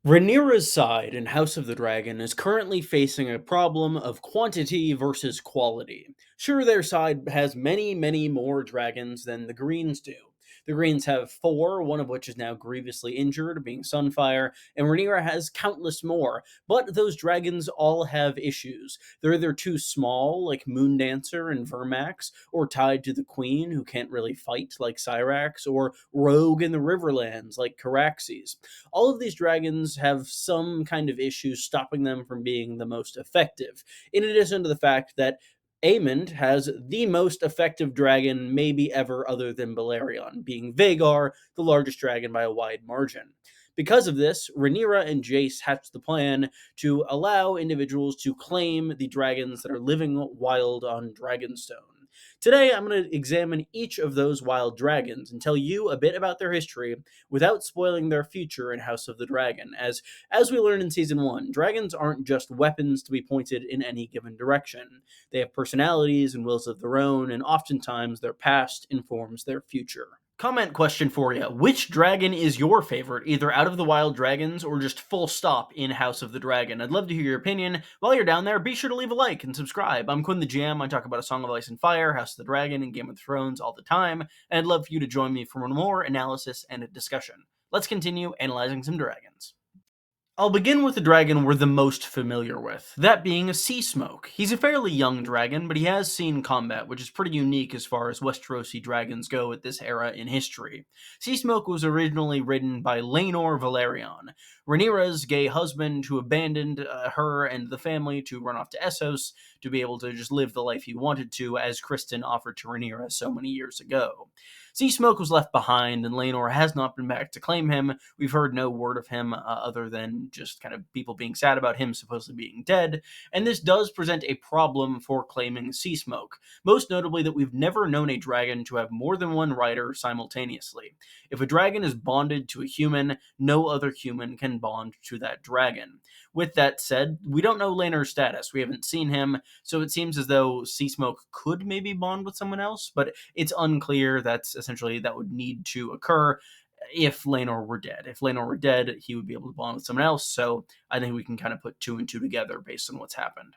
Rhaenyra's side in House of the Dragon is currently facing a problem of quantity versus quality. Sure, their side has many, many more dragons than the Greens do. The Greens have four, one of which is now grievously injured, being Sunfire, and Rhaenyra has countless more. But those dragons all have issues. They're either too small, like Moondancer and Vermax, or tied to the Queen, who can't really fight, like Cyrax, or rogue in the Riverlands, like Caraxes. All of these dragons have some kind of issues stopping them from being the most effective, in addition to the fact that Aemond has the most effective dragon maybe ever other than Balerion, being Vagar, the largest dragon by a wide margin. Because of this, Rhaenyra and Jace hatched the plan to allow individuals to claim the dragons that are living wild on Dragonstone. Today, I'm going to examine each of those wild dragons and tell you a bit about their history without spoiling their future in House of the Dragon. As we learned in Season 1, dragons aren't just weapons to be pointed in any given direction. They have personalities and wills of their own, and oftentimes their past informs their future. Comment question for you. Which dragon is your favorite, either out of the wild dragons or just full stop in House of the Dragon? I'd love to hear your opinion. While you're down there, be sure to leave a like and subscribe. I'm Quinn the GM. I talk about A Song of Ice and Fire, House of the Dragon, and Game of Thrones all the time, and I'd love for you to join me for more analysis and a discussion. Let's continue analyzing some dragons. I'll begin with the dragon we're the most familiar with, that being a Seasmoke. He's a fairly young dragon, but he has seen combat, which is pretty unique as far as Westerosi dragons go at this era in history. Seasmoke was originally ridden by Laenor Velaryon, Rhaenyra's gay husband, who abandoned her and the family to run off to Essos to be able to just live the life he wanted to, as Criston offered to Rhaenyra so many years ago. Seasmoke was left behind, and Laenor has not been back to claim him. We've heard no word of him other than just kind of people being sad about him supposedly being dead, and this does present a problem for claiming Seasmoke, most notably that we've never known a dragon to have more than one rider simultaneously. If a dragon is bonded to a human, no other human can bond to that dragon. With that said, we don't know Laenor's status. We haven't seen him, so it seems as though Seasmoke could maybe bond with someone else, but it's unclear. That's essentially that would need to occur if Laenor were dead. If Laenor were dead, he would be able to bond with someone else, so I think we can kind of put two and two together based on what's happened.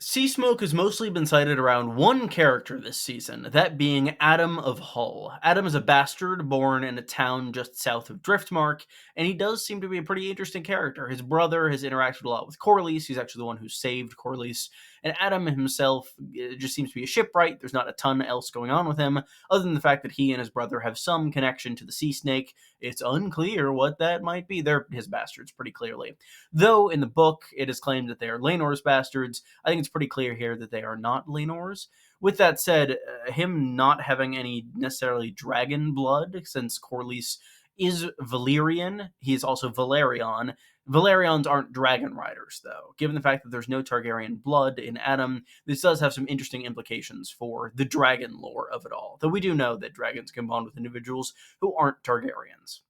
Seasmoke has mostly been cited around one character this season, that being Addam of Hull. Addam is a bastard born in a town just south of Driftmark, and he does seem to be a pretty interesting character. His brother has interacted a lot with Corlys. He's actually the one who saved Corlys, and Addam himself just seems to be a shipwright. There's not a ton else going on with him, other than the fact that he and his brother have some connection to the sea snake. It's unclear what that might be. They're his bastards, pretty clearly. Though in the book, it is claimed that they are Laenor's bastards. I think it's pretty clear here that they are not Laenor's. With that said, him not having any necessarily dragon blood, since Corlys is Valyrian, he is also Velaryon. Velaryons aren't dragon riders, though. Given the fact that there's no Targaryen blood in Addam, this does have some interesting implications for the dragon lore of it all, though we do know that dragons can bond with individuals who aren't Targaryens.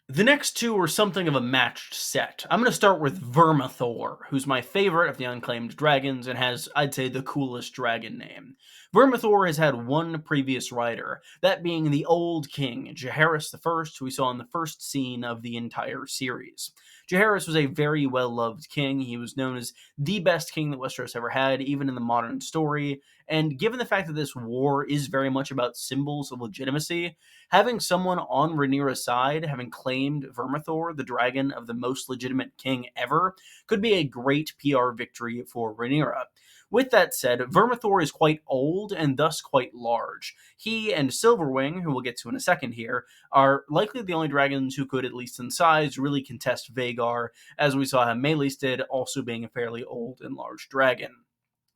The next two are something of a matched set. I'm going to start with Vermithor, who's my favorite of the Unclaimed Dragons and has, I'd say, the coolest dragon name. Vermithor has had one previous rider, that being the Old King, Jaehaerys I, who we saw in the first scene of the entire series. Jaehaerys was a very well-loved king. He was known as the best king that Westeros ever had, even in the modern story, and given the fact that this war is very much about symbols of legitimacy, having someone on Rhaenyra's side, having claimed Vermithor, the dragon of the most legitimate king ever, could be a great PR victory for Rhaenyra. With that said, Vermithor is quite old and thus quite large. He and Silverwing, who we'll get to in a second here, are likely the only dragons who could, at least in size, really contest Vagar, as we saw how Meleys did, also being a fairly old and large dragon.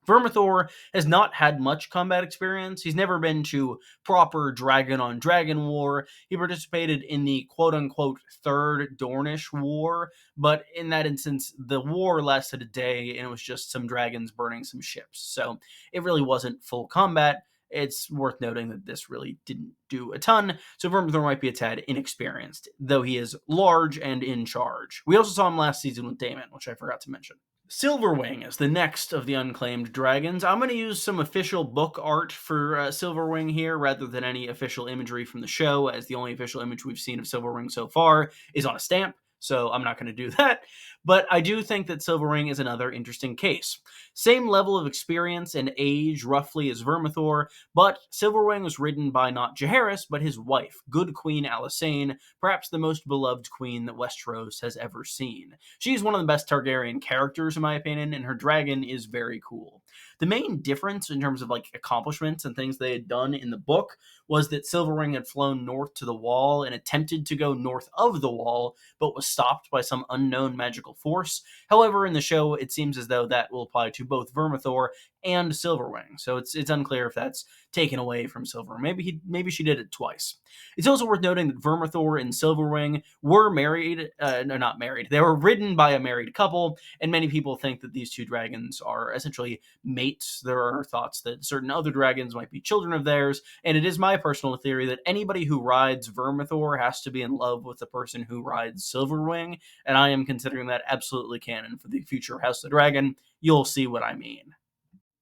Vermithor has not had much combat experience. He's never been to proper dragon on dragon war. He participated in the quote-unquote Third Dornish War, but in that instance, the war lasted a day and it was just some dragons burning some ships. So it really wasn't full combat. It's worth noting that this really didn't do a ton, so Vermithor might be a tad inexperienced, though he is large and in charge. We also saw him last season with Daemon, which I forgot to mention. Silverwing is the next of the Unclaimed Dragons. I'm going to use some official book art for Silverwing here rather than any official imagery from the show, as the only official image we've seen of Silverwing so far is on a stamp. so I'm not going to do that. But I do think that Silverwing is another interesting case. Same level of experience and age, roughly, as Vermithor, but Silverwing was ridden by not Jaehaerys, but his wife, Good Queen Alysanne, perhaps the most beloved queen that Westeros has ever seen. She's one of the best Targaryen characters, in my opinion, and her dragon is very cool. The main difference in terms of like accomplishments and things they had done in the book was that Silverwing had flown north to the Wall and attempted to go north of the Wall, but was stopped by some unknown magical force. However, in the show, it seems as though that will apply to both Vermithor and Silverwing, so it's unclear if that's taken away from Silverwing. Maybe she did it twice. It's also worth noting that Vermithor and Silverwing were married, no, not married. They were ridden by a married couple, and many people think that these two dragons are essentially mates. There are thoughts that certain other dragons might be children of theirs, and it is my personal theory that anybody who rides Vermithor has to be in love with the person who rides Silverwing, and I am considering that absolutely canon for the future House of the Dragon. You'll see what I mean.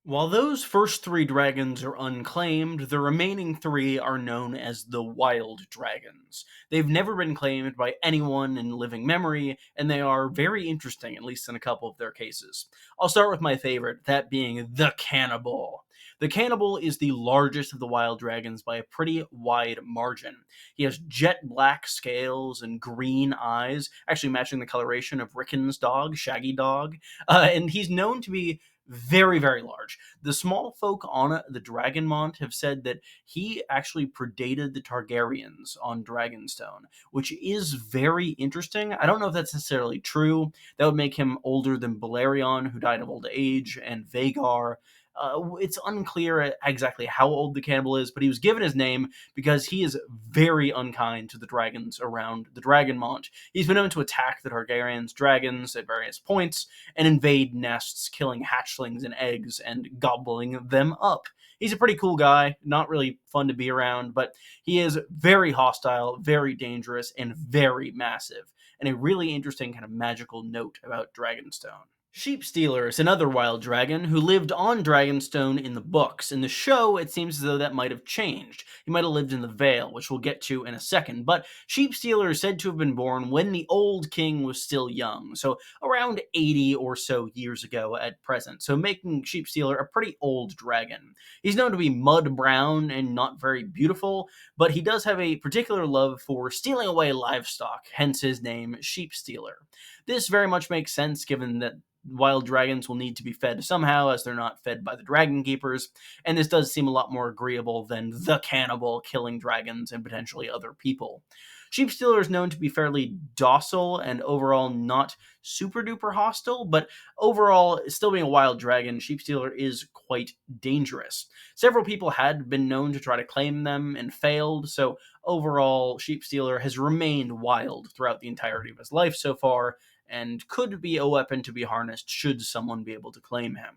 While those first three dragons are unclaimed, the remaining three are known as the Wild Dragons. They've never been claimed by anyone in living memory, and they are very interesting, at least in a couple of their cases. I'll start with my favorite, that being the Cannibal. The Cannibal is the largest of the wild dragons by a pretty wide margin. He has jet black scales and green eyes, actually matching the coloration of Rickon's dog, Shaggy Dog, and he's known to be very, very large. The small folk on the Dragonmont have said that he actually predated the Targaryens on Dragonstone, which is very interesting. I don't know if that's necessarily true. That would make him older than Balerion, who died of old age, and Vhagar. It's unclear exactly how old the cannibal is, but he was given his name because he is very unkind to the dragons around the Dragonmont. He's been known to attack the Targaryens' dragons at various points and invade nests, killing hatchlings and eggs and gobbling them up. He's a pretty cool guy, not really fun to be around, but he is very hostile, very dangerous, and very massive, and a really interesting kind of magical note about Dragonstone. Sheepstealer is another wild dragon who lived on Dragonstone in the books. In the show, it seems as though that might have changed. He might have lived in the Vale, which we'll get to in a second, but Sheepstealer is said to have been born when the old king was still young, so around 80 or so years ago at present, so making Sheepstealer a pretty old dragon. He's known to be mud brown and not very beautiful, but he does have a particular love for stealing away livestock, hence his name, Sheepstealer. This very much makes sense given that wild dragons will need to be fed somehow, as they're not fed by the dragon keepers, and this does seem a lot more agreeable than the cannibal killing dragons and potentially other people. Sheepstealer is known to be fairly docile and overall not super duper hostile, but overall, still being a wild dragon, Sheepstealer is quite dangerous. Several people had been known to try to claim them and failed, so overall, Sheepstealer has remained wild throughout the entirety of his life so far, and could be a weapon to be harnessed should someone be able to claim him.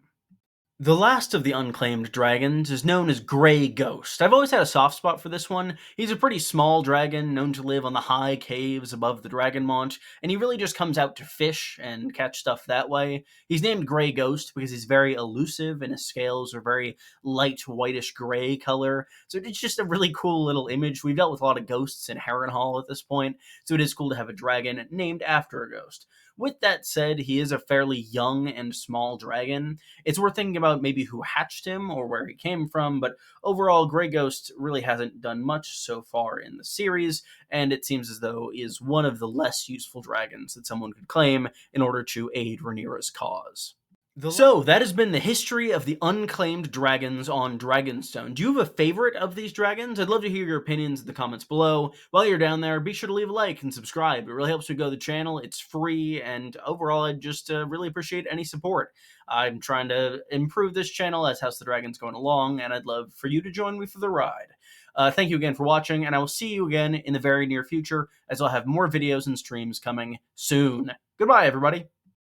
The last of the unclaimed dragons is known as Grey Ghost. I've always had a soft spot for this one. He's a pretty small dragon, known to live on the high caves above the Dragonmont, and he really just comes out to fish and catch stuff that way. He's named Grey Ghost because he's very elusive and his scales are very light whitish gray color, so it's just a really cool little image. We've dealt with a lot of ghosts in Harrenhal at this point, so it is cool to have a dragon named after a ghost. With that said, he is a fairly young and small dragon. It's worth thinking about maybe who hatched him or where he came from, but overall, Grey Ghost really hasn't done much so far in the series, and it seems as though is one of the less useful dragons that someone could claim in order to aid Rhaenyra's cause. So, that has been the history of the unclaimed dragons on Dragonstone. Do you have a favorite of these dragons? I'd love to hear your opinions in the comments below. While you're down there, be sure to leave a like and subscribe. It really helps me grow the channel. It's free, and overall, I'd just really appreciate any support. I'm trying to improve this channel as House of the Dragon's going along, and I'd love for you to join me for the ride. Thank you again for watching, and I will see you again in the very near future, as I'll have more videos and streams coming soon. Goodbye, everybody.